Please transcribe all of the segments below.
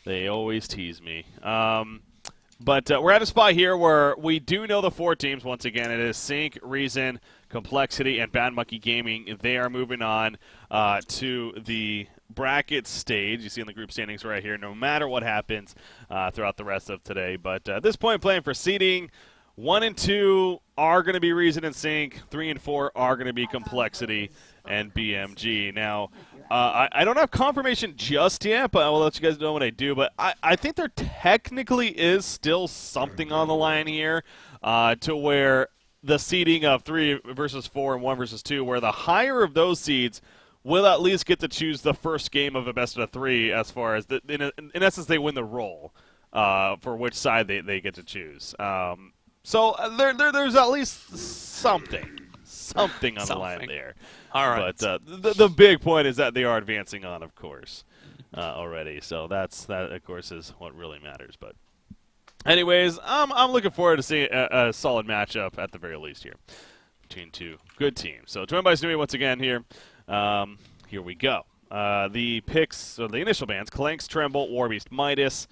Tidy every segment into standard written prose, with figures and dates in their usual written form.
They always tease me. But we're at a spot here where we do know the four teams. Once again, it is Sync, Reason, Complexity, and Bad Monkey Gaming. They are moving on to the bracket stage. You see in the group standings right here, no matter what happens throughout the rest of today. But at this point, playing for seeding, 1 and 2 are going to be Reason and Sync. 3 and 4 are going to be Complexity and BMG. Now, I don't have confirmation just yet, but I will let you guys know when I do. But I think there technically is still something on the line here to where the seeding of 3 versus 4 and 1 versus 2, where the higher of those seeds will at least get to choose the first game of a best of 3 as far as, in essence, they win the roll for which side they get to choose. So there's at least something on the line there. All right. But the big point is that they are advancing on, of course, already. So that, of course, is what really matters. But anyways, I'm looking forward to seeing a solid matchup at the very least here between two good teams. So joined by Snooey once again here. Here we go. The picks, or the initial bands, Clanks, Tremble, Warbeast, Midas.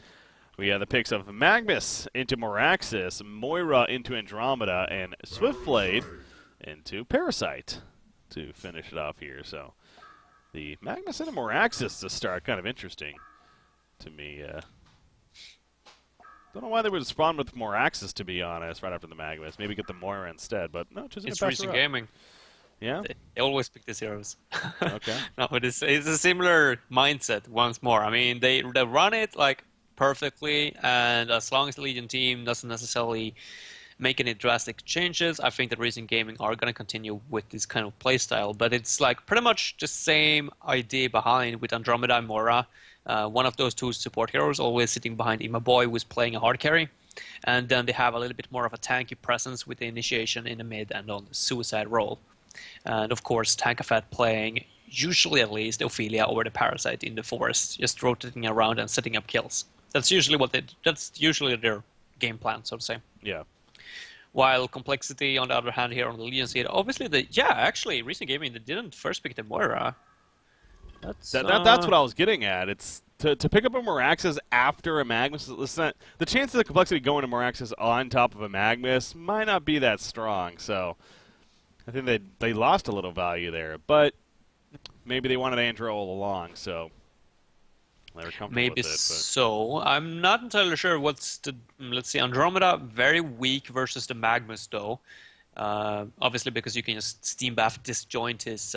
We have the picks of Magnus into Moraxis, Moira into Andromeda, and Swiftblade into Parasite to finish it off here. So the Magnus into Moraxis to start, kind of interesting to me. Don't know why they would spawn with Moraxis, to be honest, right after the Magnus. Maybe get the Moira instead, but no, choosing It's to pass Recent her up. Gaming. Yeah? They always pick the zeros. Okay. No, but it's a similar mindset once more. I mean, they run it like perfectly, and as long as the Legion team doesn't necessarily make any drastic changes, I think that Recent Gaming are going to continue with this kind of playstyle. But it's like pretty much the same idea behind with Andromeda and Moira. One of those two support heroes always sitting behind Imaboy, who's playing a hard carry. And then they have a little bit more of a tanky presence with the initiation in the mid and on the suicide role. And of course, Tankafat playing, usually at least, Ophelia or the Parasite in the forest, just rotating around and setting up kills. That's usually their game plan, so to say. Yeah. While Complexity, on the other hand, here on the Legion side, obviously, actually, Recent Gaming, they didn't first pick the Moira. That's what I was getting at. It's to pick up a Moraxis after a Magnus. The chances of Complexity going to Moraxis on top of a Magnus might not be that strong. So I think they lost a little value there. But maybe they wanted Andro all along, so they were comfortable Maybe with it. But so. I'm not entirely sure what's the... Let's see, Andromeda, very weak versus the Magnus, though. Obviously, because you can just Steam Bath disjoint his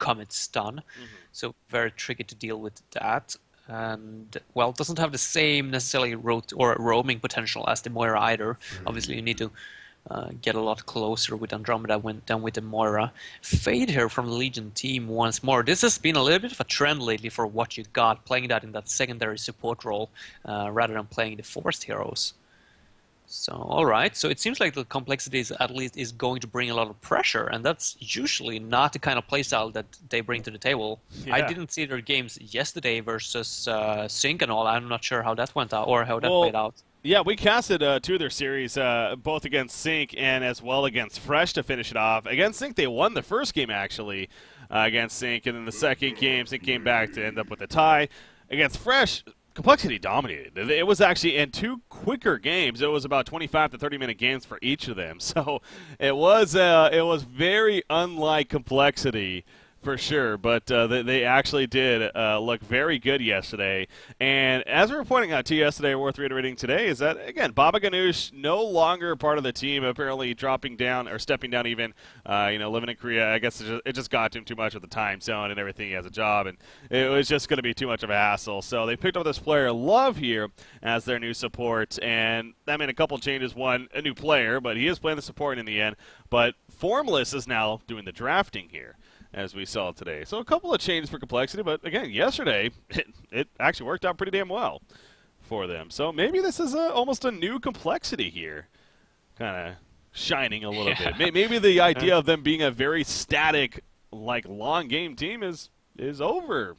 Comet stun. So very tricky to deal with that. And, well, it doesn't have the same necessarily roaming potential as the Moira either. Obviously, you need to get a lot closer with Andromeda than with the Moira. Fade here from the Legion team once more. This has been a little bit of a trend lately for what you got, playing that in that secondary support role rather than playing the forced heroes. So, alright, so it seems like the Complexity at least is going to bring a lot of pressure, and that's usually not the kind of playstyle that they bring to the table. Yeah. I didn't see their games yesterday versus Sync and all. I'm not sure how that went out, or how that played out. Yeah, we casted 2 of their series, both against Sync and as well against Fresh to finish it off. Against Sync, they won the first game, actually, against Sync, and then the second game, Sync came back to end up with a tie. Against Fresh, Complexity dominated. It was actually in 2 quicker games. It was about 25 to 30-minute games for each of them. So it was very unlike Complexity, for sure, but they actually did look very good yesterday. And as we were pointing out to you yesterday, worth reiterating today, is that, again, Baba Ganoush no longer part of the team, apparently dropping down or stepping down even, living in Korea. I guess it just got to him too much with the time zone and everything. He has a job, and it was just going to be too much of a hassle. So they picked up this player, Love, here as their new support, and that made a couple changes. One, a new player, but he is playing the support in the end. But Formless is now doing the drafting here, as we saw today. So a couple of changes for Complexity, but again, yesterday, it actually worked out pretty damn well for them. So maybe this is almost a new Complexity here, kind of shining a little bit. Maybe the idea of them being a very static, like, long game team is over.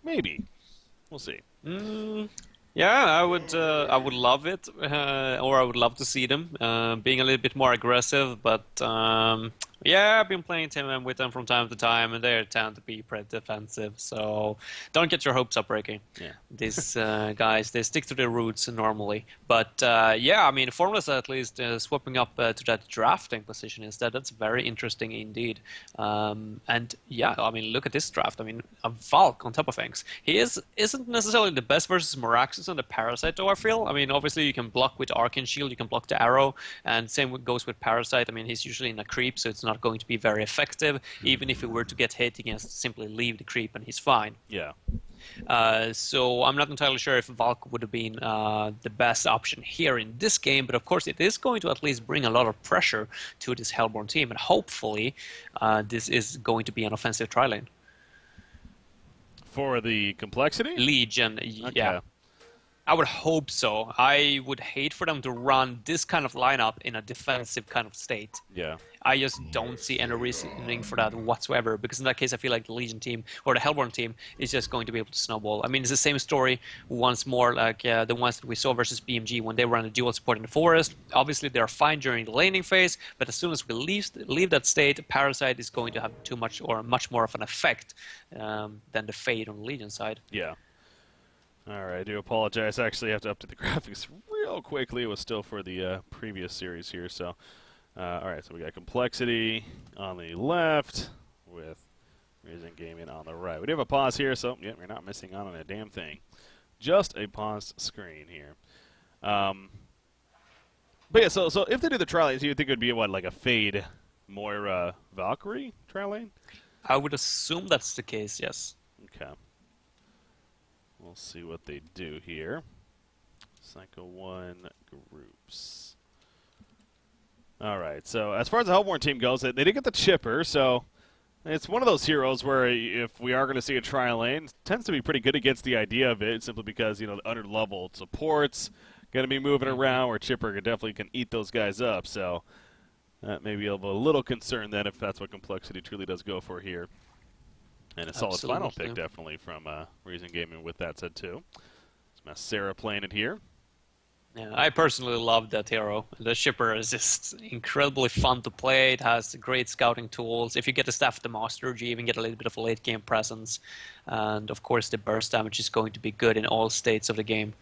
Maybe. We'll see. Yeah, I would love it, or I would love to see them being a little bit more aggressive. But Yeah, I've been playing Tim with them from time to time, and they tend to be pretty defensive. So don't get your hopes up breaking. Yeah. These guys, they stick to their roots normally. But yeah, I mean, Formless at least swapping up to that drafting position instead. That's very interesting indeed. And yeah, I mean, look at this draft. I mean, a Valk on top of things. Isn't necessarily the best versus Moraxis and the Parasite, though, I feel. I mean, obviously you can block with Arcane Shield, you can block the arrow, and goes with Parasite. I mean, he's usually in a creep, so it's not going to be very effective. Even if he were to get hit, he can simply leave the creep and he's fine. Yeah. So I'm not entirely sure if Valk would have been the best option here in this game, but of course it is going to at least bring a lot of pressure to this Hellborn team, and hopefully this is going to be an offensive tri-lane. For the complexity? Legion, Okay. yeah. I would hope so. I would hate for them to run this kind of lineup in a defensive kind of state. Yeah. I just don't see any reasoning for that whatsoever, because in that case I feel like the Legion team or the Hellborn team is just going to be able to snowball. I mean, it's the same story once more like the ones that we saw versus BMG when they were on a dual support in the forest. Obviously they're fine during the laning phase, but as soon as we leave that state, Parasite is going to have too much or much more of an effect than the Fade on the Legion side. Yeah. All right, I do apologize. I actually have to update the graphics real quickly. It was still for the previous series here. So, all right, so we got complexity on the left with Reason Gaming on the right. We do have a pause here, so yeah, we're not missing out on a damn thing. Just a paused screen here. But yeah, so if they do the trial lanes, you think it would be what, like a Fade Moira Valkyrie trial lane? I would assume that's the case, yes. Okay. We'll see what they do here. Cycle 1 groups. All right, so as far as the Hellborn team goes, they did get the Chipper, so it's one of those heroes where if we are going to see a trial lane, it tends to be pretty good against the idea of it, simply because, you know, the under-leveled supports going to be moving around, where Chipper definitely can eat those guys up, so that may be a little concern then if that's what Complexity truly does go for here. And a solid final pick, definitely, from Reason Gaming with that said, too. It's Sarah playing it here. Yeah, I personally love that hero. The Shipper is just incredibly fun to play. It has great scouting tools. If you get the Staff of the Master, you even get a little bit of a late-game presence. And, of course, the burst damage is going to be good in all states of the game.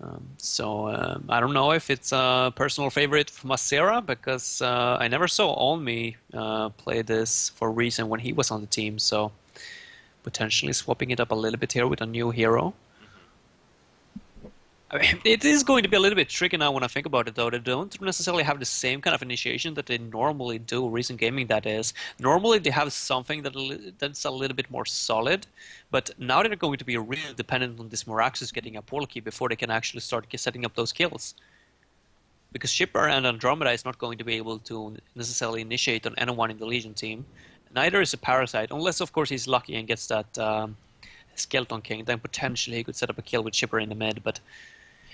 I don't know if it's a personal favorite for Masera, because I never saw Olmi play this for Reason when he was on the team, so potentially swapping it up a little bit here with a new hero. I mean, it is going to be a little bit tricky now when I think about it, though. They don't necessarily have the same kind of initiation that they normally do, Recent Gaming that is. Normally they have something that's a little bit more solid, but now they're going to be really dependent on this Moraxis getting a portal key before they can actually start setting up those kills. Because Shipper and Andromeda is not going to be able to necessarily initiate on anyone in the Legion team. Neither is a Parasite, unless of course he's lucky and gets that Skeleton King, then potentially he could set up a kill with Shipper in the mid, but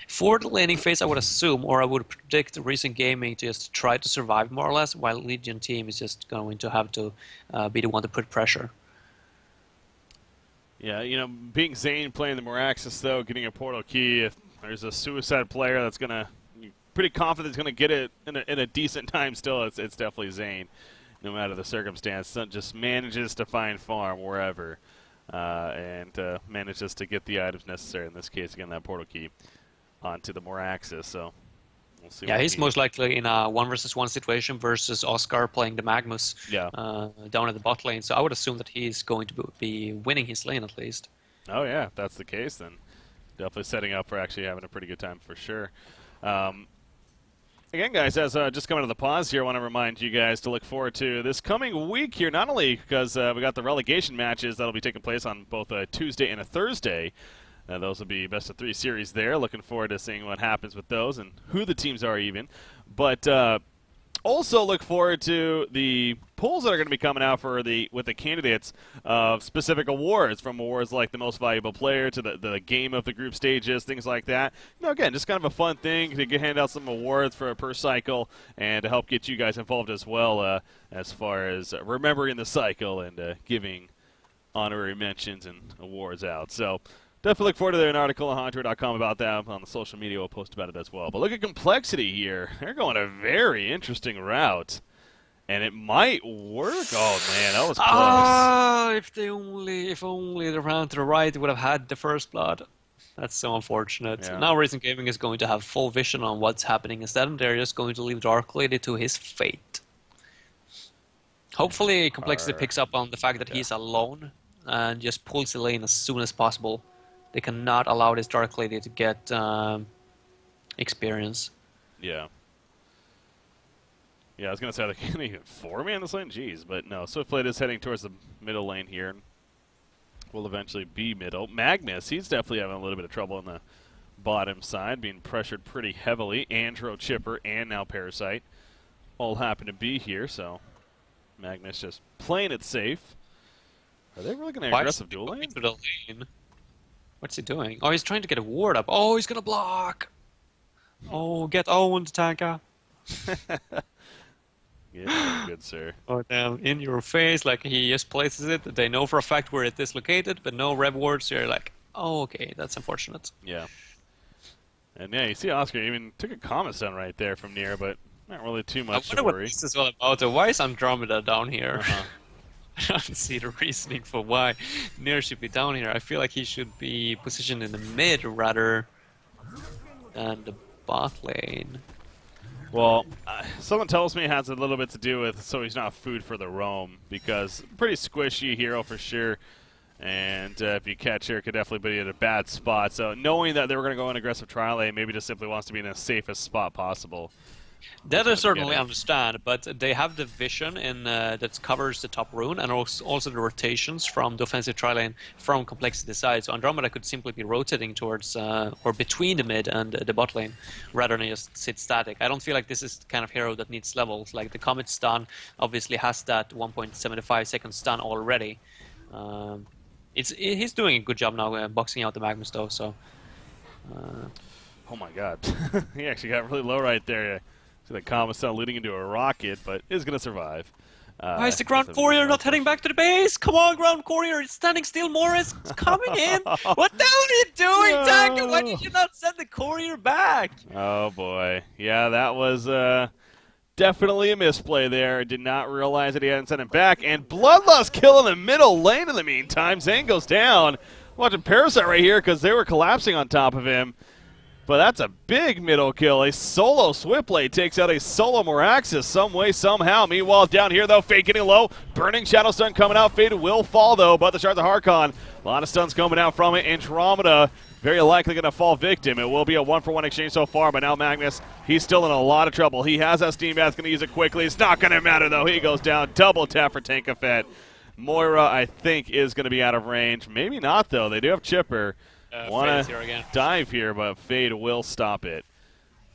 for the laning phase, I would assume, or I would predict Recent Gaming to just try to survive more or less, while Legion team is just going to have to be the one to put pressure. Yeah, you know, being Zane playing the Moraxis, though, getting a portal key, if there's a suicide player that's going to, pretty confident is going to get it in a decent time still, it's definitely Zane, no matter the circumstance. Just manages to find farm wherever and manages to get the items necessary, in this case, again, that portal key, onto the Moraxis, so we'll see. Yeah, he's most likely in a 1-versus-1 situation versus Oscar playing the Magnus down at the bot lane, so I would assume that he's going to be winning his lane at least. Oh yeah, if that's the case, then definitely setting up for actually having a pretty good time for sure. Again, guys, as just coming to the pause here, I want to remind you guys to look forward to this coming week here, not only because we got the relegation matches that'll be taking place on both a Tuesday and a Thursday. Those will be best-of-3 series there. Looking forward to seeing what happens with those and who the teams are even. But also look forward to the polls that are going to be coming out for with the candidates of specific awards, from awards like the most valuable player to the game of the group stages, things like that. You know, again, just kind of a fun thing to hand out some awards per cycle and to help get you guys involved as well as far as remembering the cycle and giving honorary mentions and awards out. So definitely look forward to an article on Haunter.com about that. On the social media, we'll post about it as well. But look at Complexity here. They're going a very interesting route. And it might work. Oh man, that was close. Ah, if only the round to the right would have had the first blood. That's so unfortunate. Yeah. Now Racing Gaming is going to have full vision on what's happening instead, and they're just going to leave Dark Lady to his fate. Hopefully, Complexity picks up on the fact that he's alone and just pulls the lane as soon as possible. They cannot allow this Dark Lady to get experience. Yeah. Yeah, I was going to say, they can't even 4-man this lane? Jeez, but no. Swiftblade is heading towards the middle lane here. Will eventually be middle. Magnus, he's definitely having a little bit of trouble on the bottom side, being pressured pretty heavily. Andro, Chipper, and now Parasite all happen to be here, so Magnus just playing it safe. Are they really going to aggressive duel lane? What's he doing? Oh, he's trying to get a ward up. Oh, he's going to block. Oh, get owned, Tanka. Yeah, good sir. Oh, damn, in your face, like he just places it. They know for a fact where it is located, but no rev wards. So you're like, oh, okay, that's unfortunate. Yeah. And yeah, you see Oscar even took a comment stun right there from near, but not really too much to I wonder worry. what this is all about. Why is Andromeda down here? I don't see the reasoning for why Nier should be down here. I feel like he should be positioned in the mid rather than the bot lane. Well, someone tells me it has a little bit to do with so he's not food for the roam, because pretty squishy hero for sure, and if you catch her, could definitely be at a bad spot. So knowing that they were going to go in aggressive trial lane, maybe just simply wants to be in the safest spot possible. That I certainly understand, but they have the vision in that covers the top rune and also the rotations from the offensive tri lane from Complexity side. So Andromeda could simply be rotating towards or between the mid and the bot lane rather than just sit static. I don't feel like this is the kind of hero that needs levels. Like the Comet stun obviously has that 1.75 second stun already. He's doing a good job now boxing out the Magnus though. So. Oh my god, he actually got really low right there. See the Comet stun leading into a rocket, but is going to survive. Why is the Ground Courier not heading back to the base? Come on, Ground Courier, it's standing still, Morris. It's coming in. What the hell are you doing, Tanka? Why did you not send the Courier back? Oh boy, yeah, that was definitely a misplay there. Did not realize that he hadn't sent him back, and Bloodlust kill in the middle lane in the meantime. Zane goes down. Watching Parasite right here because they were collapsing on top of him. But that's a big middle kill. A solo Swiftblade takes out a solo Moraxis some way, somehow. Meanwhile, down here, though, Fade getting low. Burning Shadow Stun coming out. Fade will fall, though, but the Shards of Harkon. A lot of stuns coming out from it. Andromeda very likely going to fall victim. It will be a 1-for-1 exchange so far, but now Magnus, he's still in a lot of trouble. He has that Steam Bath, going to use it quickly. It's not going to matter, though. He goes down. Double tap for Tankafet. Moira, I think, is going to be out of range. Maybe not, though. They do have Chipper. Want to dive here, but Fade will stop it.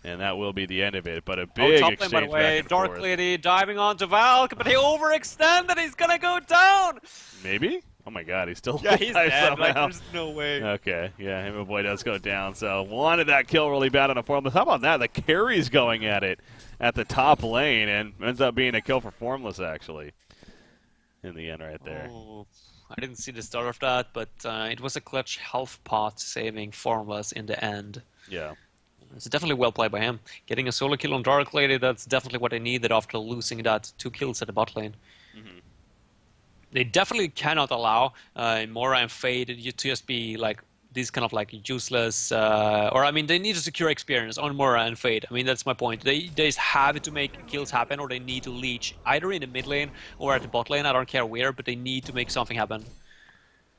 And that will be the end of it. But a big top exchange lane, by the way. back and Dark forth. Lady diving onto Valk, but he overextended. He's going to go down. Maybe? Oh my god, he's still Yeah, he's dead. somehow. Like, there's no way. Okay, yeah, him and boy does go down. So wanted that kill really bad on a Formless. How about that? The carry's going at it at the top lane, and ends up being a kill for Formless, actually. In the end right there. Oh. I didn't see the start of that, but it was a clutch health pot saving Formless in the end. Yeah. It's definitely well played by him. Getting a solo kill on Dark Lady, that's definitely what they needed after losing that 2 kills at the bot lane. Mm-hmm. They definitely cannot allow Mora and Fade to just be like these kind of like useless, or I mean, they need to secure experience on Mora and Fade. I mean, that's my point. They just have to make kills happen, or they need to leech either in the mid lane or at the bot lane. I don't care where, but they need to make something happen.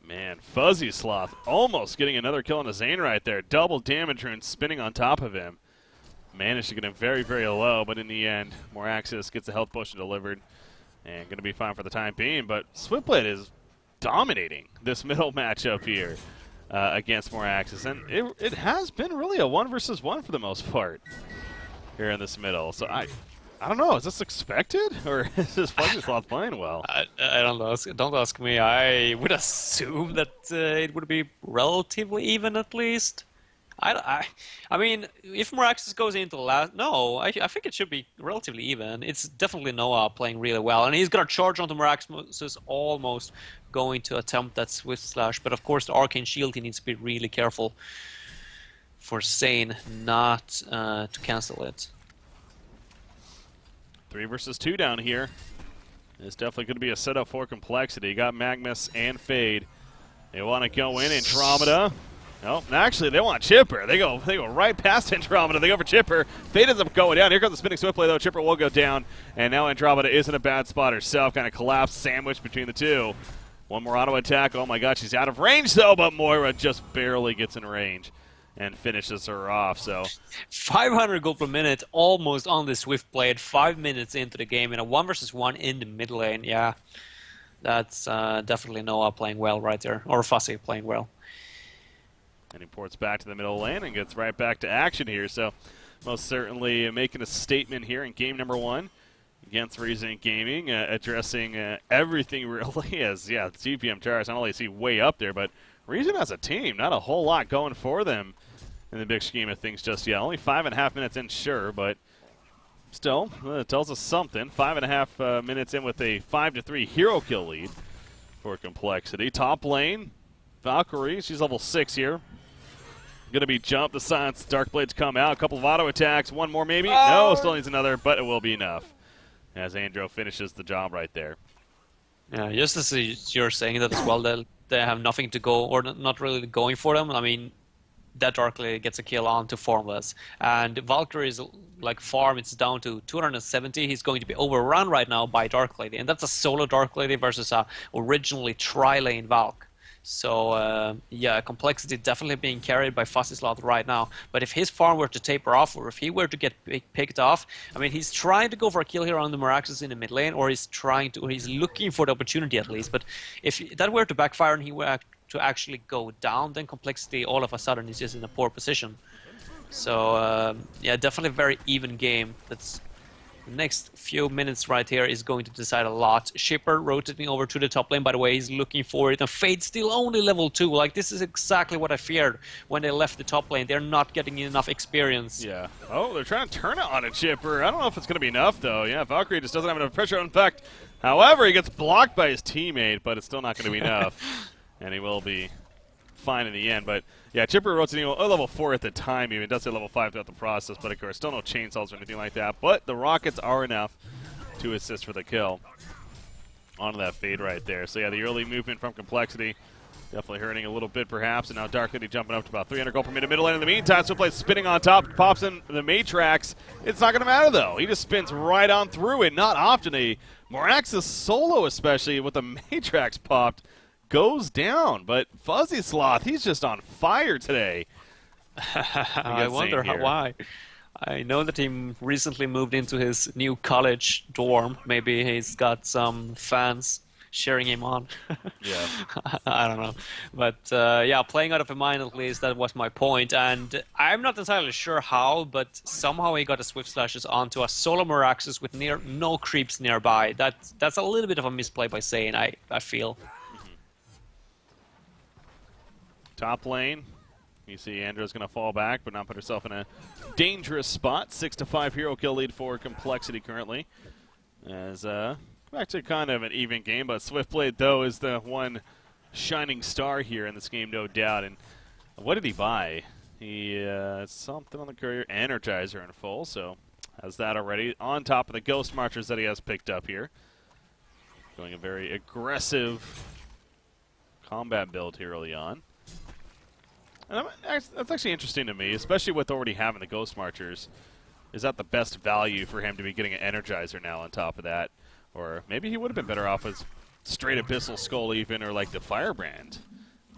Man, Fuzzy Sloth almost getting another kill on the Zane right there. Double damage rune spinning on top of him. Managed to get him very, very low, but in the end, Moraxis gets the health potion delivered and going to be fine for the time being. But Swiftblade is dominating this middle matchup here. Against Moraxis, and it has been really a 1 versus 1 for the most part here in this middle. So I don't know, is this expected, or is this Fuzzy Sloth playing well? I don't know. Don't ask me. I would assume that it would be relatively even at least. I mean, if Moraxis goes into last, no, I think it should be relatively even. It's definitely Noah playing really well, and he's gonna charge onto Moraxis, almost going to attempt that Swift Slash. But of course, the Arcane Shield, he needs to be really careful for Zane not to cancel it. 3 versus 2 down here. It's definitely going to be a setup for Complexity. You got Magnus and Fade. They want to go in Andromeda. No, actually, they want Chipper. They go right past Andromeda. They go for Chipper. Fade ends up going down. Here comes the spinning swift play, though. Chipper will go down. And now Andromeda is in a bad spot herself. Kind of collapsed sandwich between the two. One more auto attack. Oh, my God. She's out of range, though. But Moira just barely gets in range and finishes her off. So 500 gold per minute, almost on the Swift Blade, 5 minutes into the game, in a 1 versus 1 in the mid lane. Yeah, that's definitely Noah playing well right there, or Fuzzy playing well. And he ports back to the middle lane and gets right back to action here. So most certainly making a statement here in game number 1 against Reason Gaming, addressing everything really as, yeah, the GPM charts not only see way up there, but Reason as a team, not a whole lot going for them in the big scheme of things just yet. Only 5.5 minutes in, sure, but still, it tells us something. 5.5 minutes in with a 5-3 hero kill lead for Complexity. Top lane, Valkyrie, she's level 6 here. Going to be jumped. The Silence Darkblades come out. A couple of auto attacks. One more maybe. No, still needs another, but it will be enough as Andro finishes the job right there. Yeah, just as you're saying that as well, they have nothing to go, or not really going for them. I mean, that Dark Lady gets a kill onto Formless. And Valkyrie's like farm, it's down to 270. He's going to be overrun right now by Dark Lady. And that's a solo Dark Lady versus a originally tri-lane Valk. So, yeah, Complexity definitely being carried by Fuzzy Slot right now. But if his farm were to taper off, or if he were to get picked off, I mean, he's trying to go for a kill here on the Miraxus in the mid lane, or he's looking for the opportunity at least. But if that were to backfire and he were to actually go down, then Complexity all of a sudden is just in a poor position. So, yeah, definitely a very even game. That's the next few minutes right here is going to decide a lot. Shipper rotating over to the top lane, by the way, he's looking for it. And Fade still only level 2. Like, this is exactly what I feared when they left the top lane. They're not getting enough experience. Yeah. Oh, they're trying to turn it on a Chipper. I don't know if it's going to be enough, though. Yeah, Valkyrie just doesn't have enough pressure. In fact, however, he gets blocked by his teammate, but it's still not going to be enough. And he will be fine in the end. But, yeah, Chipper rotating level 4 at the time even. It does say level 5 throughout the process, but of course, still no chainsaws or anything like that. But the rockets are enough to assist for the kill onto that Fade right there. So, yeah, the early movement from Complexity definitely hurting a little bit perhaps. And now Dark Lady jumping up to about 300 gold per minute middle lane. In the meantime, Swiftblade spinning on top, pops in the Matrax. It's not going to matter, though. He just spins right on through it. Not often a Moraxis solo, especially with the Matrax popped, goes down, but Fuzzy Sloth, he's just on fire today. I wonder why. I know that he recently moved into his new college dorm. Maybe he's got some fans cheering him on. Yeah. I don't know. But yeah, playing out of a mind at least, that was my point. And I'm not entirely sure how, but somehow he got a Swift Slashes onto a solo Miraxus with no creeps nearby. That's a little bit of a misplay by Zayn, I feel. Top lane, you see Andrew's going to fall back, but not put herself in a dangerous spot. 6-5 hero kill lead for Complexity currently. As back to kind of an even game, but Swiftblade, though, is the one shining star here in this game, no doubt. And what did he buy? He something on the courier, Energizer in full, so has that already. On top of the Ghost Marchers that he has picked up here. Going a very aggressive combat build here early on. And that's actually interesting to me, especially with already having the Ghost Marchers. Is that the best value for him to be getting an Energizer now on top of that? Or maybe he would have been better off as straight Abyssal Skull even, or like the Firebrand.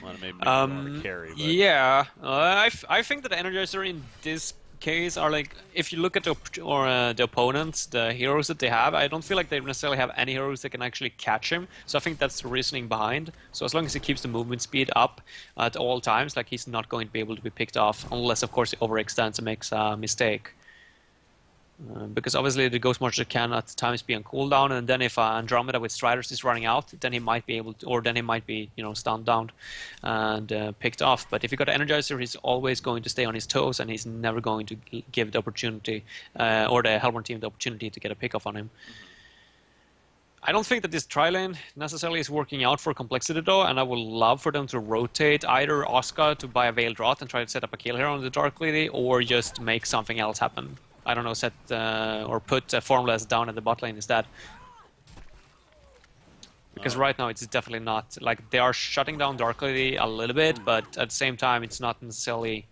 Well, maybe more to carry. But. Yeah, I think that the Energizer in this case are like, if you look at the opponents, the heroes that they have, I don't feel like they necessarily have any heroes that can actually catch him. So I think that's the reasoning behind. So as long as he keeps the movement speed up at all times, like, he's not going to be able to be picked off, unless of course he overextends and makes a mistake. Because obviously the Ghost Marcher can at times be on cooldown, and then if Andromeda with Striders is running out, then he might be able to, or then he might be, stunned down and picked off. But if you got an Energizer, he's always going to stay on his toes, and he's never going to give the opportunity, or the Hellborn team the opportunity to get a pick off on him. I don't think that this tri-lane necessarily is working out for Complexity though, and I would love for them to rotate either Oscar to buy a Veiled Rot and try to set up a kill here on the Dark Lady, or just make something else happen. I don't know, set or put Formless down at the bot lane instead. Because right now it's definitely not, like, they are shutting down Dark Lady a little bit, but at the same time it's not necessarily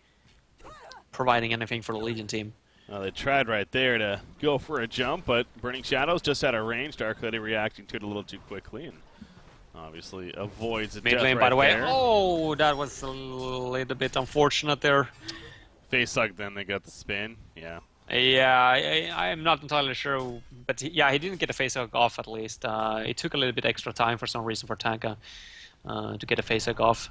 providing anything for the Legion team. Well, they tried right there to go for a jump, but Burning Shadows just out of range. Dark Lady reacting to it a little too quickly, and obviously avoids the Mid death lane, right by the way. there. Oh, that was a little bit unfortunate there. Face hug, then they got the spin. Yeah. Yeah, I'm not entirely sure, but yeah, he didn't get a face hug off at least. It took a little bit extra time for some reason for Tanka to get a face hug off.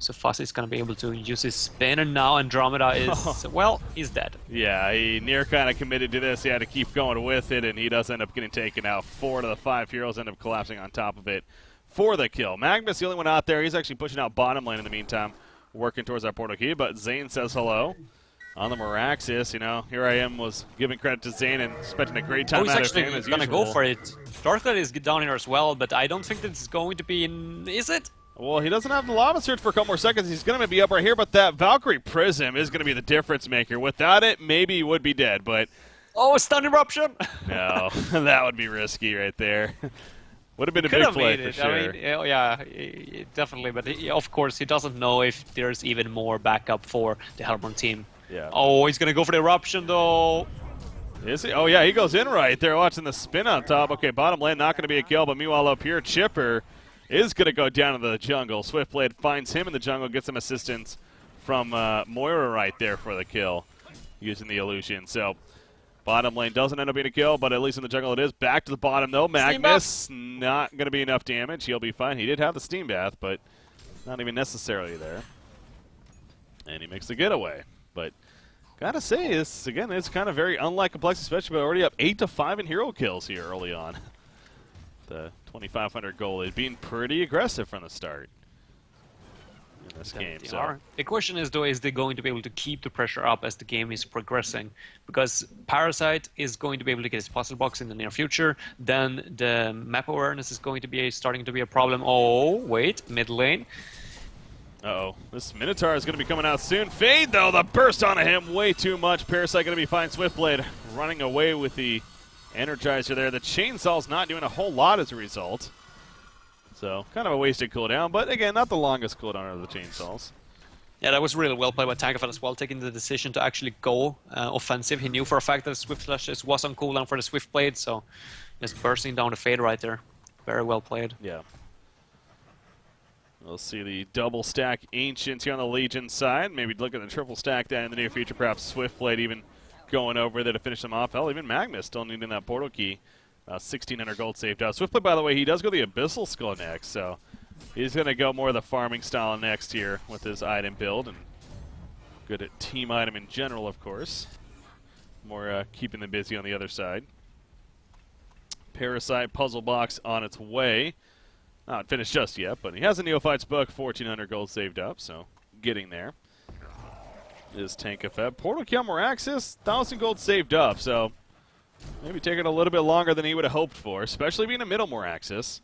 So Fuzzy's gonna be able to use his spin, and now Andromeda is, well, he's dead. Yeah, he near kind of committed to this. He had to keep going with it, and he does end up getting taken out. 4 to the 5 heroes end up collapsing on top of it for the kill. Magnus, the only one out there. He's actually pushing out bottom lane in the meantime, working towards that portal key, but Zane says hello. On the Meraxis, you know, here I am, was giving credit to Zane and spending a great time He's out of actually him as gonna usual. go for it. Darklight is down here as well, but I don't think that it's going to be in, is it? Well, he doesn't have the Lava Surge for a couple more seconds. He's going to be up right here, but that Valkyrie Prism is going to be the difference maker. Without it, maybe he would be dead, but Oh, stun eruption! no, that would be risky right there. Would have been a Could big have play made for it. sure. I mean, yeah, definitely. But of course, he doesn't know if there's even more backup for the Hellborn team. Yeah. Oh, he's gonna go for the eruption though. Is he? Oh, yeah, he goes in right there, watching the spin on top. Okay, bottom lane, not going to be a kill, but meanwhile up here, Chipper is going to go down into the jungle. Swiftblade finds him in the jungle, gets some assistance from Moira right there for the kill, using the illusion. So bottom lane doesn't end up being a kill, but at least in the jungle it is. Back to the bottom, though. Magnus, not going to be enough damage. He'll be fine. He did have the steam bath, but not even necessarily there. And he makes the getaway. But gotta say, this again, it's kind of very unlike Complex, especially but already up 8 to 5 in hero kills here early on. The 2,500 goal is being pretty aggressive from the start in this game. They So are. The question is, though, is they going to be able to keep the pressure up as the game is progressing? Because Parasite is going to be able to get his puzzle box in the near future. Then the map awareness is going to be starting to be a problem. Oh, wait, mid lane. uh-oh, this Minotaur is going to be coming out soon. Fade, though, the burst onto him, way too much. Parasite going to be fine. Swiftblade running away with the Energizer there. The Chainsaw's not doing a whole lot as a result. So, kind of a wasted cooldown, but again, not the longest cooldown of the Chainsaws. Yeah, that was really well played by Tankafan as well, taking the decision to actually go offensive. He knew for a fact that Swift Flashes was on cooldown for the Swift Blade, so just bursting down the fade right there. Very well played. Yeah. We'll see the double stack Ancients here on the Legion side. Maybe look at the triple stack down in the near future. Perhaps Swiftblade even going over there to finish them off. Hell, even Magnus still needing that portal key. 1,600 gold saved out. Swiftblade, by the way, he does go the Abyssal Skull next, so he's going to go more of the farming style next here with his item build. And good at team item in general, of course. More keeping them busy on the other side. Parasite puzzle box on its way. Not finished just yet, but he has a Neophyte's Book, 1,400 gold saved up, so getting there. Is Tankafeb. Portal Kill Meraxis, 1,000 gold saved up, so maybe taking a little bit longer than he would have hoped for, especially being a middle Meraxis.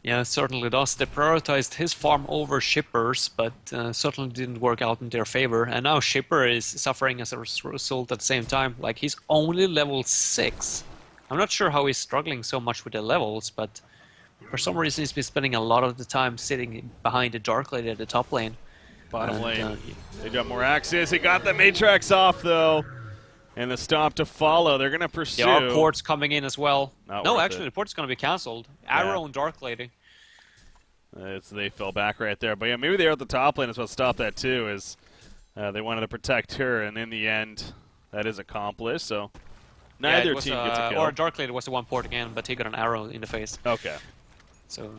Yeah, it certainly does. They prioritized his farm over Shipper's, but certainly didn't work out in their favor. And now Shipper is suffering as a result at the same time. Like, he's only level 6. I'm not sure how he's struggling so much with the levels, but for some reason he's been spending a lot of the time sitting behind the Dark Lady at the top lane. Bottom lane. They got Meraxis. He got the Matrix off, though. And the stop to follow. They're going to pursue. There are ports coming in as well. Not No, worth actually, it. the port's going to be cancelled. Arrow and Dark Lady. They fell back right there. But yeah, maybe they're at the top lane is what stopped that too, is they wanted to protect her, and in the end, that is accomplished. So neither team gets a kill. Or Dark Lady was the one port again, but he got an arrow in the face. Okay. So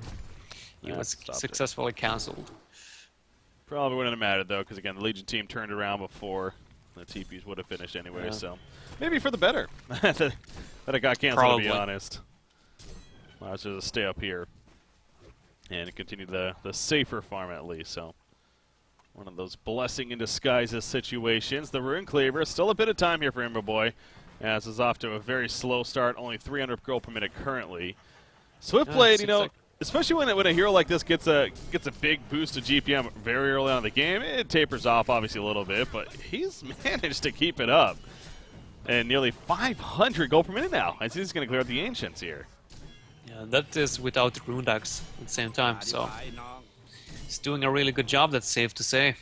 he That was stopped it. successfully cancelled. Probably wouldn't have mattered, though, because, again, the Legion team turned around before the TPs would have finished anyway. Yeah. So maybe for the better that it got canceled, Probably. to be honest. Might as well just stay up here and continue the safer farm at least. So one of those blessing in disguises situations. The Rune Cleaver, still a bit of time here for Ember Boy, as is off to a very slow start, only 300 gold per minute currently. Swiftblade, you know, especially when a hero like this gets a big boost of GPM very early on in the game, it tapers off obviously a little bit, but he's managed to keep it up. And nearly 500 gold per minute now. I see he's going to clear out the Ancients here. Yeah, that is without the rune decks at the same time, so he's doing a really good job, that's safe to say.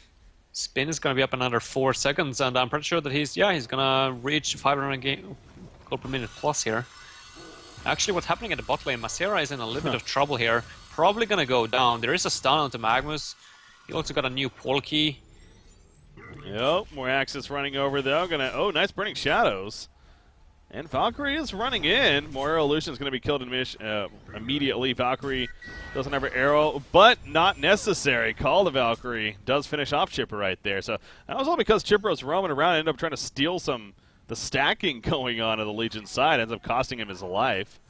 Spin is going to be up another 4 seconds, and I'm pretty sure that he's going to reach 500 gold per minute plus here. Actually, what's happening at the bot lane, Masera is in a little bit of trouble here. Probably going to go down. There is a stun onto Magnus. He also got a new pole key. Yep, more Axis running over though. Oh, nice burning shadows. And Valkyrie is running in. More arrow illusion is going to be killed immediately. Valkyrie doesn't have her arrow, but not necessary. Call the Valkyrie does finish off Chipper right there. So that was all because Chipper was roaming around and ended up trying to steal the stacking going on the Legion side. Ends up costing him his life.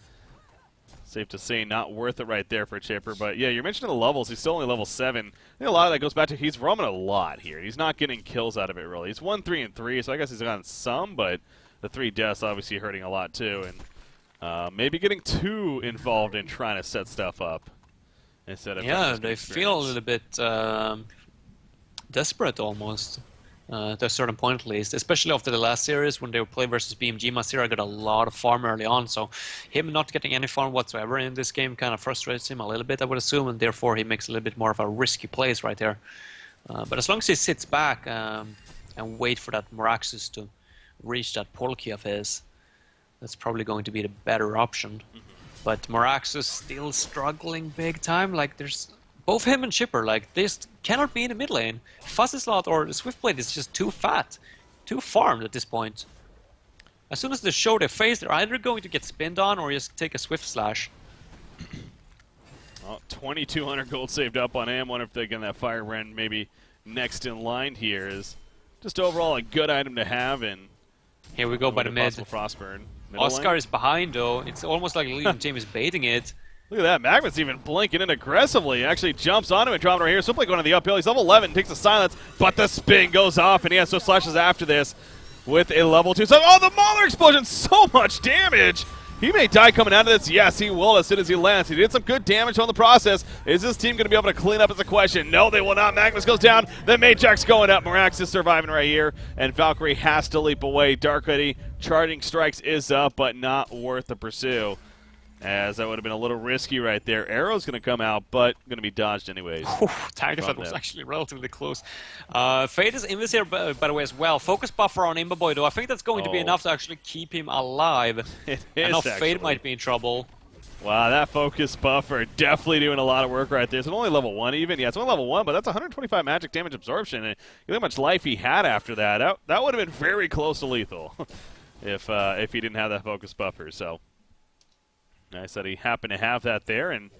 Safe to say, not worth it right there for Chipper. But yeah, you're mentioning the levels. He's still only level 7. I think a lot of that goes back to he's roaming a lot here. He's not getting kills out of it really. He's 1, 3, and 3, so I guess he's gotten some, but the 3 deaths obviously hurting a lot too, and maybe getting too involved in trying to set stuff up instead of they feel a little bit desperate almost to a certain point at least, especially after the last series when they were playing versus BMG. Masera got a lot of farm early on, so him not getting any farm whatsoever in this game kind of frustrates him a little bit, I would assume, and therefore he makes a little bit more of a risky plays right there. But as long as he sits back and wait for that Meraxus to reach that pole key of his, that's probably going to be the better option. But Meraxus still struggling big time. Like, there's both him and Chipper, like, they cannot be in the mid lane. Fuzzy Slot or the Swiftblade is just too fat, too farmed at this point. As soon as they show their face, they're either going to get spinned on or just take a Swift Slash. Well, 2,200 gold saved up on him. Wonder if they get that Fire Rend maybe next in line here is just overall a good item to have. And here we go by the mid. Frostburn. Oscar is behind though. It's almost like the Legion team is baiting it. Look at that. Magnus even blinking in aggressively. Actually jumps on him and dropping right here. Simply going to the uphill. He's level 11, takes the silence, but the spin goes off, and he has no slashes after this with a level 2. So, oh, the Mauler explosion! So much damage! He may die coming out of this. Yes, he will as soon as he lands. He did some good damage on the process. Is this team going to be able to clean up is a question. No, they will not. Magnus goes down. The Matrix going up. Merax is surviving right here, and Valkyrie has to leap away. Dark Hoodie, charging strikes is up, but not worth the pursue, as that would have been a little risky right there. Arrow's going to come out, but going to be dodged anyways. Target effect was actually relatively close. Fate is in this here, by the way, as well. Focus buffer on Imbaboy, though. I think that's going to be enough to actually keep him alive. It is, and now actually. Fate might be in trouble. Wow, that focus buffer definitely doing a lot of work right there. It's only level 1 even. Yeah, it's only level 1, but that's 125 magic damage absorption. And look how much life he had after that. That would have been very close to lethal if he didn't have that focus buffer. So nice that he happened to have that there, and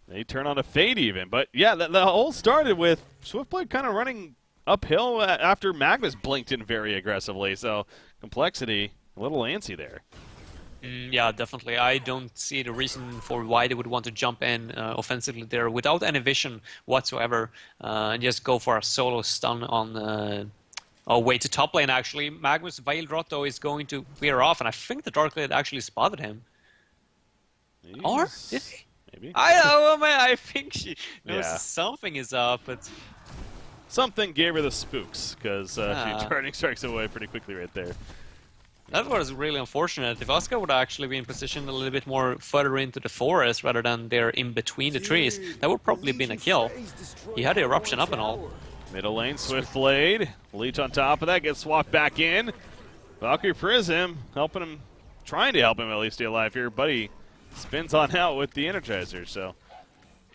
they turn on a Fate even. But yeah, the whole started with Swiftblade kind of running uphill after Magnus blinked in very aggressively. So complexity, a little antsy there. Yeah, definitely. I don't see the reason for why they would want to jump in offensively there without any vision whatsoever and just go for a solo stun on way to top lane, actually. Magnus Veiled Rotto is going to veer off, and I think the Dark Lord actually spotted him. Or did he? Maybe. I know, man. I think she knows something is up, but something gave her the spooks because she turning strikes away pretty quickly right there. That was really unfortunate. If Oscar would actually be in position a little bit more further into the forest rather than there in between the trees, that would probably have been a kill. He had the eruption up and all. Middle lane, Swiftblade. Leech on top of that, gets swapped back in. Valkyrie Prism helping him, trying to help him at least stay alive here, but he spins on out with the Energizer, so.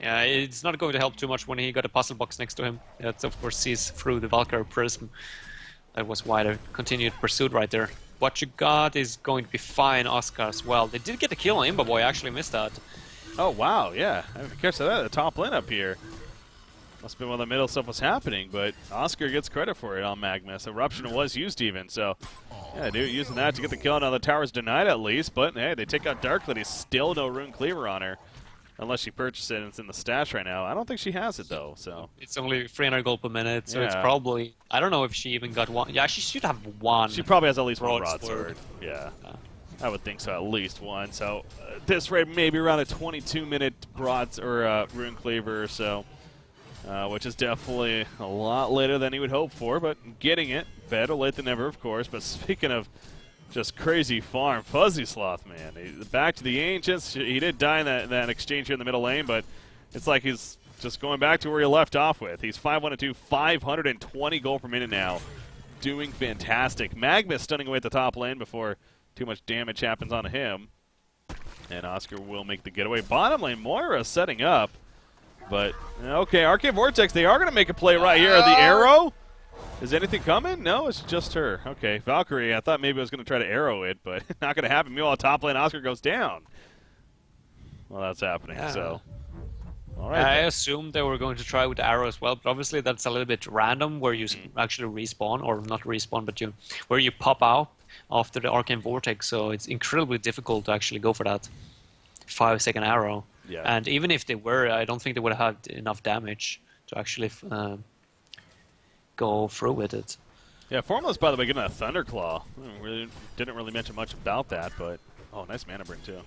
Yeah, it's not going to help too much when he got a puzzle box next to him. That, of course, sees through the Valkyrie Prism. That was why they continued pursuit right there. What you got is going to be fine, Oscar, as well. They did get a kill on Imbaboy, I actually missed that. Oh, wow, yeah. I didn't catch that at the top lane up here. Must have been when the middle stuff was happening, but Oscar gets credit for it on Magnus. Eruption was used even, so yeah, dude, using that to get the kill. Now the tower's denied at least, but hey, they take out Dark Lady. Still no Rune Cleaver on her, unless she purchased it and it's in the stash right now. I don't think she has it though, so. It's only 300 gold per minute, so it's probably, I don't know if she even got one. Yeah, she should have one. She probably has at least one broadsword. Yeah. I would think so, at least one. So this rate maybe around a 22-minute Rune Cleaver or so. Which is definitely a lot later than he would hope for, but getting it. Better late than never, of course. But speaking of Just crazy farm. Fuzzy Sloth, man. Back to the Ancients. He did die in that exchange here in the middle lane, but it's like he's just going back to where he left off with. He's 5-1-2, 520 gold per minute now. Doing fantastic. Magnus stunning away at the top lane before too much damage happens on him. And Oscar will make the getaway. Bottom lane, Moira setting up. But, okay, Arcane Vortex, they are going to make a play right here. The arrow? Is anything coming? No, it's just her. Okay, Valkyrie, I thought maybe I was going to try to arrow it, but not going to happen. Meanwhile, top lane, Oscar goes down. Well, that's happening, so. All right. I assumed they were going to try with the arrow as well, but obviously that's a little bit random where you actually respawn, or not respawn, but where you pop out after the Arcane Vortex, so it's incredibly difficult to actually go for that 5-second arrow. Yeah. And even if they were, I don't think they would have had enough damage to actually go through with it. Yeah, Formula's, by the way, getting a Thunderclaw. Didn't really mention much about that, but oh, nice mana burn too.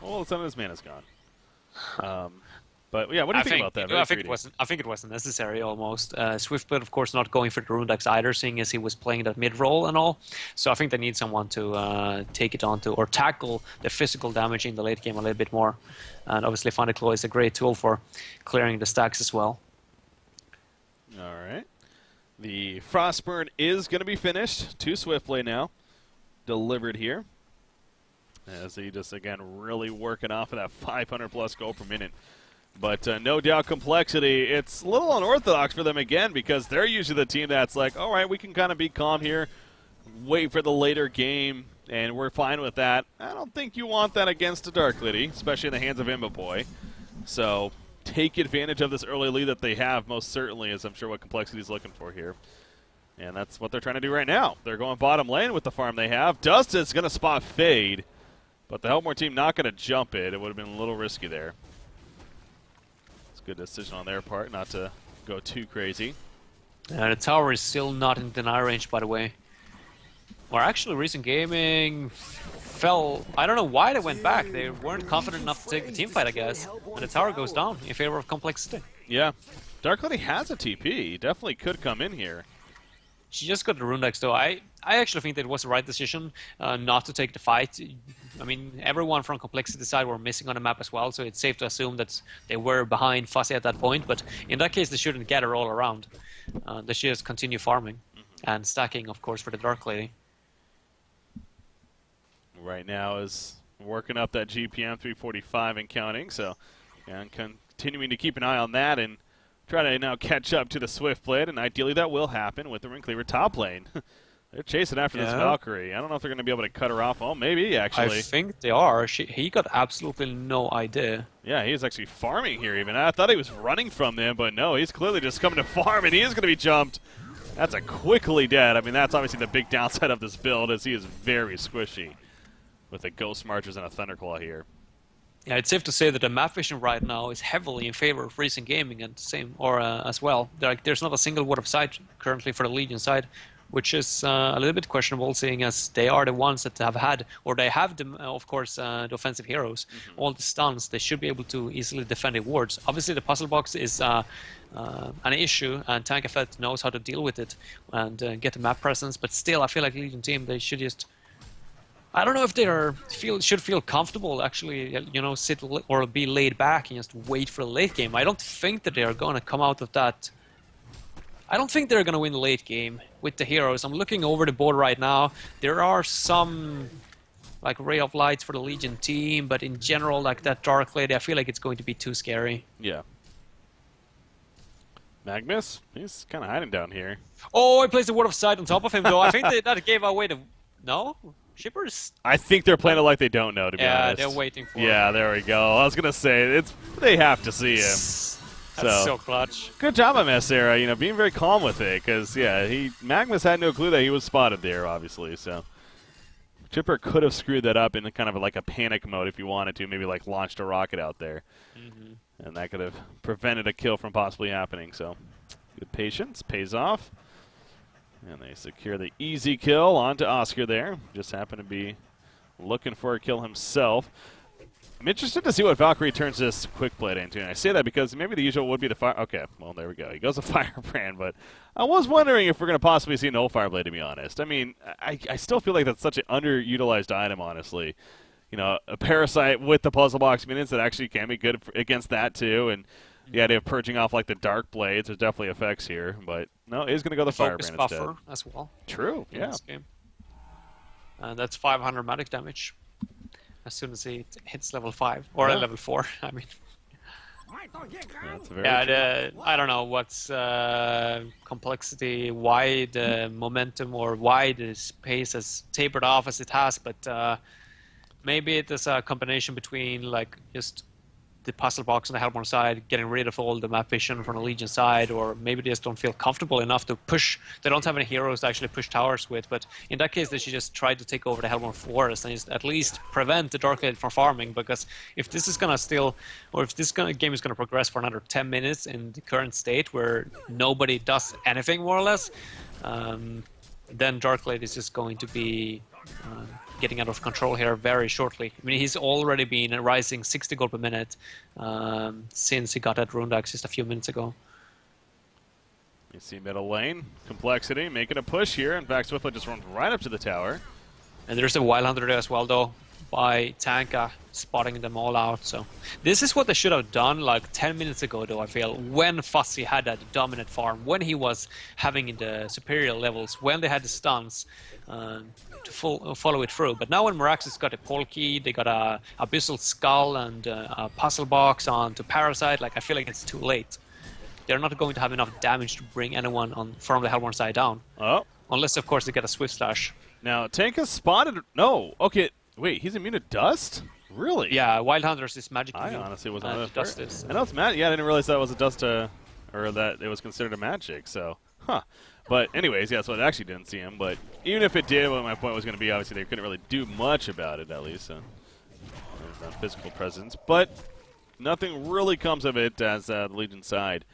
Well, some of his mana's gone. But yeah, what do you think about that? I think it wasn't necessary almost. Swiftblood, of course, not going for the rune decks either, seeing as he was playing that mid role and all. So I think they need someone to take it onto or tackle the physical damage in the late game a little bit more. And obviously, Thunderclaw is a great tool for clearing the stacks as well. All right. The Frostburn is going to be finished. 2 Swiftblade now delivered here. As he just, again, really working off of that 500 plus gold per minute. But no doubt Complexity, it's a little unorthodox for them again because they're usually the team that's like, all right, we can kind of be calm here, wait for the later game, and we're fine with that. I don't think you want that against a Dark Lady, especially in the hands of Imbaboy. So take advantage of this early lead that they have, most certainly, as I'm sure what Complexity is looking for here. And that's what they're trying to do right now. They're going bottom lane with the farm they have. Dustin's going to spot Fade, but the Helmore team not going to jump it. It would have been a little risky there. It's a good decision on their part not to go too crazy. The tower is still not in deny range, by the way. Or actually, Recent Gaming fell. I don't know why they went back. They weren't confident enough to take the team fight, I guess. And the tower goes down in favor of Complexity. Yeah. Dark Lady has a TP. He definitely could come in here. She just got the rune decks, though. I actually think that it was the right decision not to take the fight. I mean, everyone from Complexity side were missing on the map as well, so it's safe to assume that they were behind Fuzzy at that point. But in that case, they shouldn't gather all around. They should just continue farming and stacking, of course, for the Dark Lady. Right now is working up that GPM 345 and counting, so and continuing to keep an eye on that and try to now catch up to the Swiftblade, and ideally that will happen with the Ringcleaver top lane. They're chasing after this Valkyrie. I don't know if they're going to be able to cut her off. Oh, maybe, actually. I think they are. He got absolutely no idea. Yeah, he's actually farming here even. I thought he was running from them, but no, he's clearly just coming to farm, and he is going to be jumped. That's a quickly dead. I mean, that's obviously the big downside of this build, is he is very squishy with the Ghost Marchers and a Thunderclaw here. Yeah, it's safe to say that the map vision right now is heavily in favor of Recent Gaming and as well. There's not a single word of sight currently for the Legion side, which is a little bit questionable, seeing as they are the ones that have had, or they have, of course, the offensive heroes. All the stuns, they should be able to easily defend the wards. Obviously, the puzzle box is an issue, and Tank Effect knows how to deal with it and get the map presence, but still, I feel like Legion team, they should just... I don't know if they should feel comfortable actually, sit or be laid back and just wait for the late game. I don't think that they are going to come out of that. I don't think they're going to win the late game with the heroes. I'm looking over the board right now. There are some like Ray of Lights for the Legion team, but in general, like that Dark Lady, I feel like it's going to be too scary. Yeah. Magnus, he's kind of hiding down here. Oh, I placed the Word of Sight on top of him, though. I think that gave away the... No? Shippers? I think they're playing it like they don't know, to be honest. Yeah, they're waiting for Yeah, there we go. I was going to say, they have to see him. That's so clutch. Good job on Messera, being very calm with it, because, yeah, Magnus had no clue that he was spotted there, obviously, so. Chipper could have screwed that up in kind of like a panic mode if you wanted to, maybe like launched a rocket out there. And that could have prevented a kill from possibly happening, so good patience, pays off. And they secure the easy kill onto Oscar there. Just happened to be looking for a kill himself. I'm interested to see what Valkyrie turns this quick blade into, and I say that because maybe the usual would be the fire. Okay, well there we go. He goes a firebrand, but I was wondering if we're going to possibly see no fireblade. To be honest, I mean, I still feel like that's such an underutilized item. Honestly, you know, a parasite with the puzzle box minions that actually can be good against that too, and the idea of purging off like the dark blades. There's definitely effects here, but no, he's going to go the firebrand buffer instead. as well. True. In Yeah. this game. That's 500 magic damage as soon as it hits level 5 or level 4. I mean. That's very true. I don't know what's complexity, why the momentum or why this pace has tapered off as it has, but maybe it is a combination between like just the puzzle box on the Hellborn side, getting rid of all the map vision from the Legion side, or maybe they just don't feel comfortable enough to push. They don't have any heroes to actually push towers with, but in that case they should just try to take over the Hellborn forest and just at least prevent the Dark Blade from farming, because if this is gonna still, or if this game is gonna progress for another 10 minutes in the current state where nobody does anything more or less, then Dark Blade is just going to be getting out of control here very shortly. I mean, he's already been rising 60 gold per minute since he got that rune axe just a few minutes ago. You see middle lane, complexity, making a push here. In fact, Swiftblade just runs right up to the tower. And there's a Wild Hunter there as well, though, by Tanka, spotting them all out. So this is what they should have done like 10 minutes ago, though, I feel, when Fuzzy had that dominant farm, when he was having the superior levels, when they had the stuns to follow it through. But now when Mirax's got a Polkey, they got a Abyssal Skull and a Puzzle Box onto Parasite, like I feel like it's too late. They're not going to have enough damage to bring anyone on from the Hellborn side down. Oh. Unless, of course, they get a Swift Slash. Now, Tanka spotted... No. Okay. Wait, he's immune to dust? Really? Yeah, Wild Hunters is magic immune. I honestly wasn't aware. Dust is. I know it's magic. Yeah, I didn't realize that was a dust, or that it was considered a magic, so... Huh. But anyways, yeah, so it actually didn't see him. But even if it did, what my point was going to be, obviously they couldn't really do much about it, at least. So there's that physical presence. But nothing really comes of it, as the Legion side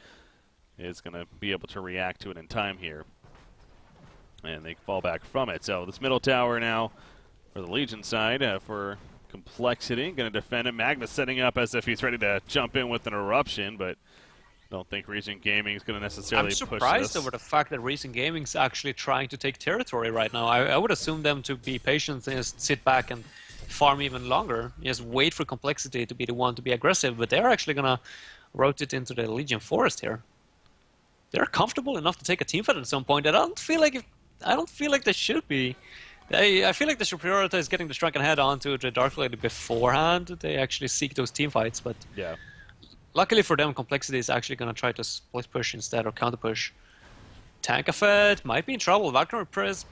is going to be able to react to it in time here. And they fall back from it. So this middle tower now for the Legion side for complexity. Going to defend it. Magnus setting up as if he's ready to jump in with an eruption, but don't think Recent Gaming is going to necessarily push this. I'm surprised over the fact that Recent Gaming is actually trying to take territory right now. I would assume them to be patient and just sit back and farm even longer. Just wait for complexity to be the one to be aggressive, but they're actually going to rotate into the Legion Forest here. They're comfortable enough to take a team fight at some point. I don't feel like they should be. I feel like they should prioritize getting the Shrunken Head onto the Dark Blade beforehand. They actually seek those team fights, but yeah. Luckily for them, Complexity is actually going to try to split push instead or counter push. Tankafed might be in trouble. Valkyrie Prism.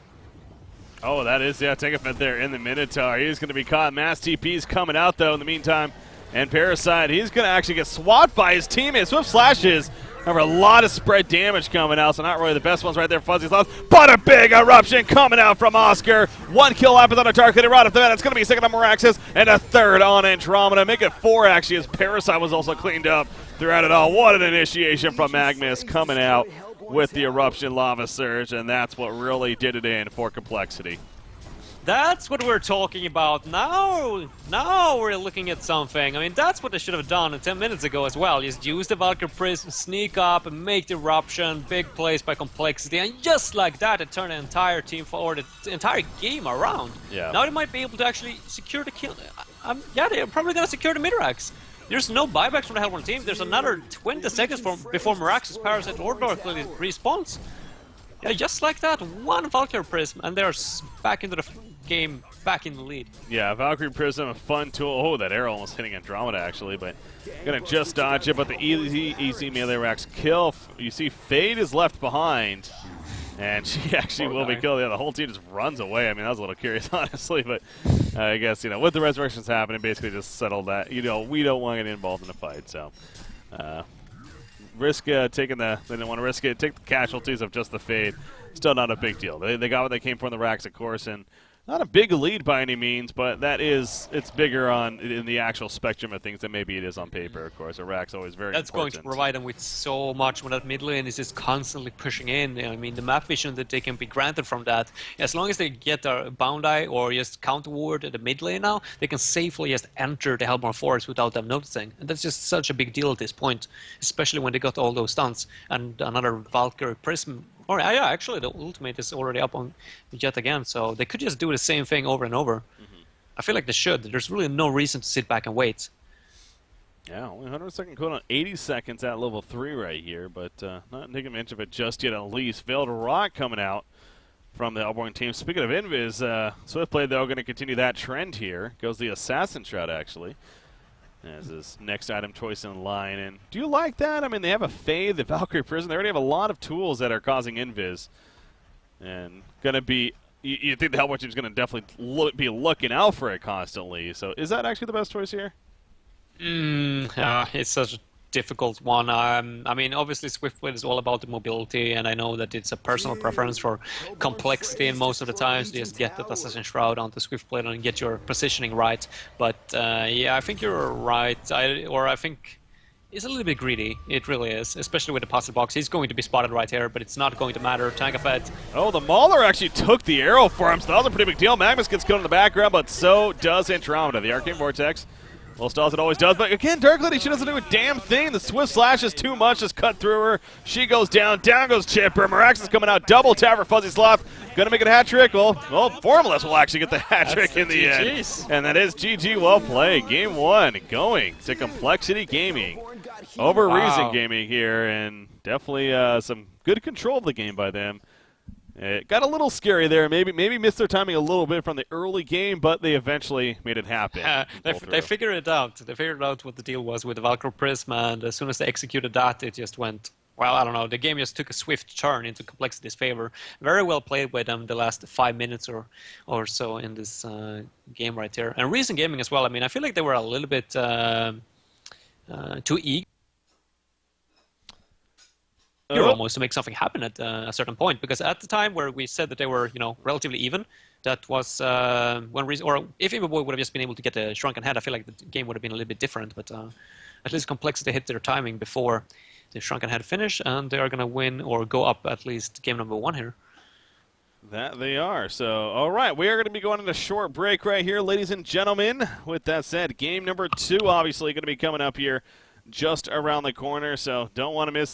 Oh, that is, yeah, Tankafed there in the Minotaur. He's going to be caught. Mass TP's coming out, though, in the meantime. And Parasite, he's going to actually get swatted by his teammates. Swift Slashes. Remember, a lot of spread damage coming out, so not really the best ones right there. Fuzzy's lost, but a big eruption coming out from Oscar. 1 kill happens on a Dark-Lady right off the bat. It's going to be second on Miraxis, and a third on Andromeda. Make it 4, actually, as Parasite was also cleaned up throughout it all. What an initiation from Magnus coming out with the Eruption Lava Surge, and that's what really did it in for Complexity. That's what we're talking about. Now we're looking at something. I mean, that's what they should have done 10 minutes ago as well. Just use the Valkyrie Prism, sneak up, and make the eruption. Big plays by Complexity, and just like that, it turned the entire team forward, the entire game around. Yeah. Now they might be able to actually secure the kill. Yeah, they're probably gonna secure the Mirax. There's no buybacks from the Hellborn team. There's another 20 seconds before Mirax's Parasite or Dark Lady respawns. Yeah, just like that, 1 Valkyrie Prism, and they're back into the game, back in the lead. Yeah, Valkyrie Prism, a fun tool. Oh, that arrow almost hitting Andromeda, actually, but gonna just dodge it, but the easy melee racks kill. You see Fade is left behind, and she actually will be killed. Yeah, the whole team just runs away. I mean, I was a little curious, honestly, but I guess, with the resurrections happening, basically just settled that, we don't want to get involved in the fight, so... risk taking they didn't want to risk it. Take the casualties of just the Fade. Still not a big deal. They got what they came for in the racks, of course, and Not a big lead by any means, but it's bigger in the actual spectrum of things than maybe it is on paper, of course. Iraq's always very That's important. going to provide them with so much when that mid lane is just constantly pushing in. I mean, the map vision that they can be granted from that, as long as they get a bound eye or just counter ward at the mid lane now, they can safely just enter the Hellborn Forest without them noticing. And that's just such a big deal at this point, especially when they got all those stunts and another Valkyrie Prism. Or yeah, actually the ultimate is already up on yet again, so they could just do the same thing over and over. I feel like they should. There's really no reason to sit back and wait. Yeah, only 100-second cooldown, 80 seconds at level 3 right here, but not taking advantage of it just yet at least. Veiled Rock coming out from the Hellborn team. Speaking of Invis, Swiftblade, though, going to continue that trend here. Goes the Assassin Shroud, actually, as his next item choice in line. And do you like that? I mean, they have a Fade, the Valkyrie Prison. They already have a lot of tools that are causing Invis. And going to be, you think the Hellborn team is going to definitely be looking out for it constantly. So is that actually the best choice here? It's such a difficult one. I mean, obviously Swiftblade is all about the mobility, and I know that it's a personal preference for complexity, and most of the times you just get that Assassin Shroud onto Swiftblade and get your positioning right. But yeah, I think you're right. I think it's a little bit greedy. It really is, especially with the puzzle box. He's going to be spotted right here, but it's not going to matter. Tank effect. Oh, the Mauler actually took the arrow for him, so that was a pretty big deal. Magnus gets killed in the background, but so does Andromeda. The Arcane Vortex well, stalls it always does, but again, Dark Lady, she doesn't do a damn thing. The Swift Slash is too much, just cut through her. She goes down goes Chipper. Miraxis coming out, double tap for Fuzzy Sloth. Gonna make it a hat trick. Well, Formless will actually get the hat trick in the end. And that is GG, well played. Game 1 going to Complexity Gaming over Reason Gaming here, and definitely some good control of the game by them. It got a little scary there. Maybe missed their timing a little bit from the early game, but they eventually made it happen. They figured it out. They figured out what the deal was with the Valkyrie Prism, and as soon as they executed that, it just went, well, I don't know. The game just took a swift turn into Complexity's favor. Very well played by them the last 5 minutes or so in this game right here. And Reason Gaming as well. I mean, I feel like they were a little bit too eager almost to make something happen at a certain point, because at the time where we said that they were, relatively even, that was one reason. Or if Evilboy would have just been able to get a Shrunken Head, I feel like the game would have been a little bit different. But at least Complexity hit their timing before the Shrunken Head finish, and they are going to win or go up at least game number 1 here. That they are. So, all right, we are going to be going on a short break right here, ladies and gentlemen. With that said, game number 2 obviously going to be coming up here just around the corner, so don't want to miss it.